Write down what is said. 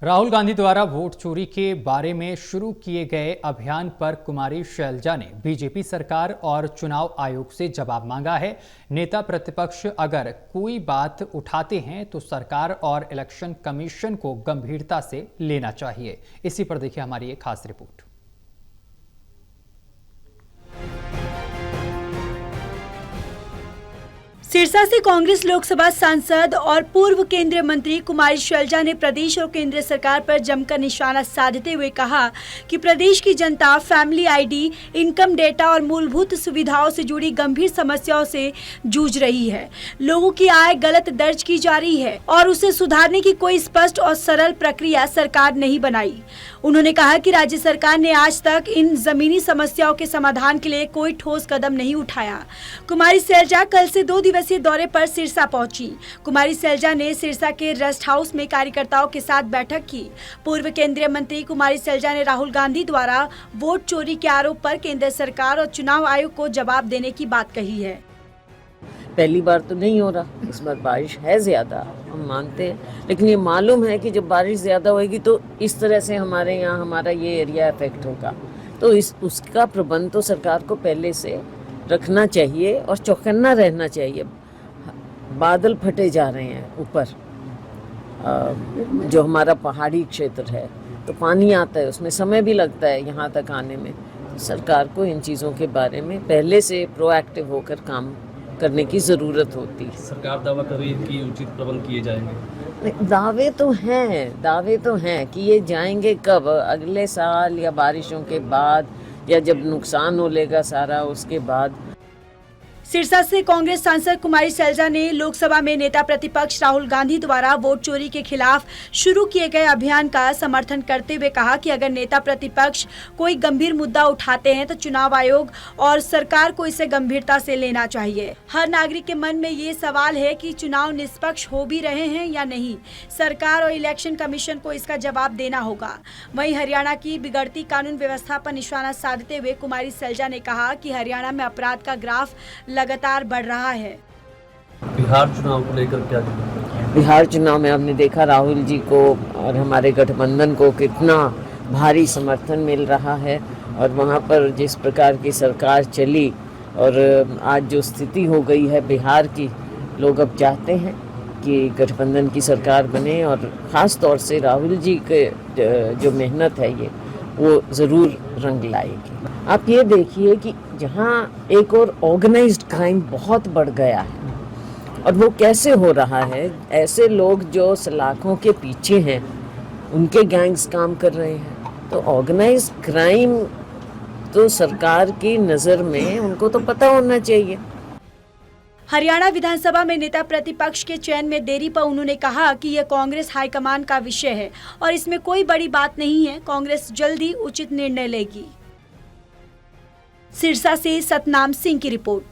राहुल गांधी द्वारा वोट चोरी के बारे में शुरू किए गए अभियान पर कुमारी शैलजा ने बीजेपी सरकार और चुनाव आयोग से जवाब मांगा है। नेता प्रतिपक्ष अगर कोई बात उठाते हैं तो सरकार और इलेक्शन कमीशन को गंभीरता से लेना चाहिए। इसी पर देखिए हमारी एक खास रिपोर्ट। सिरसा से कांग्रेस लोकसभा सांसद और पूर्व केंद्रीय मंत्री कुमारी शैलजा ने प्रदेश और केंद्र सरकार पर जमकर निशाना साधते हुए कहा कि प्रदेश की जनता फैमिली आईडी, इनकम डेटा और मूलभूत सुविधाओं से जुड़ी गंभीर समस्याओं से जूझ रही है। लोगों की आय गलत दर्ज की जा रही है और उसे सुधारने की कोई स्पष्ट और सरल प्रक्रिया सरकार नहीं बनाई। उन्होंने कहा कि राज्य सरकार ने आज तक इन जमीनी समस्याओं के समाधान के लिए कोई ठोस कदम नहीं उठाया। कुमारी शैलजा कल से 2 दिवसीय दौरे पर सिरसा पहुंची। कुमारी शैलजा ने सिरसा के रेस्ट हाउस में कार्यकर्ताओं के साथ बैठक की। पूर्व केंद्रीय मंत्री कुमारी शैलजा ने राहुल गांधी द्वारा वोट चोरी के आरोप पर केंद्र सरकार और चुनाव आयोग को जवाब देने की बात कही है। पहली बार तो नहीं हो रहा, इस बार बारिश है ज़्यादा, हम मानते हैं, लेकिन ये मालूम है कि जब बारिश ज़्यादा होगी तो इस तरह से हमारे यहाँ हमारा ये एरिया इफेक्ट होगा। तो उसका प्रबंध तो सरकार को पहले से रखना चाहिए और चौकन्ना रहना चाहिए। बादल फटे जा रहे हैं ऊपर, जो हमारा पहाड़ी क्षेत्र है, तो पानी आता है, उसमें समय भी लगता है यहाँ तक आने में। सरकार को इन चीज़ों के बारे में पहले से प्रोएक्टिव होकर काम करने की ज़रूरत होती है। सरकार दावा कर रही है कि उचित प्रबंध किए जाएंगे। दावे तो हैं कि ये जाएंगे कब, अगले साल या बारिशों के बाद या जब नुकसान हो लेगा सारा उसके बाद। सिरसा से कांग्रेस सांसद कुमारी शैलजा ने लोकसभा में नेता प्रतिपक्ष राहुल गांधी द्वारा वोट चोरी के खिलाफ शुरू किए गए अभियान का समर्थन करते हुए कहा कि अगर नेता प्रतिपक्ष कोई गंभीर मुद्दा उठाते हैं तो चुनाव आयोग और सरकार को इसे गंभीरता से लेना चाहिए। हर नागरिक के मन में ये सवाल है कि चुनाव निष्पक्ष हो भी रहे हैं या नहीं। सरकार और इलेक्शन कमीशन को इसका जवाब देना होगा। वहीं हरियाणा की बिगड़ती कानून व्यवस्था पर निशाना साधते हुए कुमारी शैलजा ने कहा कि हरियाणा में अपराध का ग्राफ लगातार बढ़ रहा है। बिहार चुनाव को लेकर क्या कहना? बिहार चुनाव में हमने देखा राहुल जी को और हमारे गठबंधन को कितना भारी समर्थन मिल रहा है, और वहाँ पर जिस प्रकार की सरकार चली और आज जो स्थिति हो गई है बिहार की, लोग अब चाहते हैं कि गठबंधन की सरकार बने और ख़ास तौर से राहुल जी के जो मेहनत है ये वो ज़रूर रंग लाएगी। आप ये देखिए कि जहाँ एक और ऑर्गेनाइज्ड क्राइम बहुत बढ़ गया है, और वो कैसे हो रहा है, ऐसे लोग जो सलाखों के पीछे हैं उनके गैंग्स काम कर रहे हैं। तो ऑर्गेनाइज्ड क्राइम तो सरकार की नज़र में उनको तो पता होना चाहिए। हरियाणा विधानसभा में नेता प्रतिपक्ष के चयन में देरी पर उन्होंने कहा कि यह कांग्रेस हाईकमान का विषय है और इसमें कोई बड़ी बात नहीं है। कांग्रेस जल्दी उचित निर्णय लेगी। सिरसा से सतनाम सिंह की रिपोर्ट।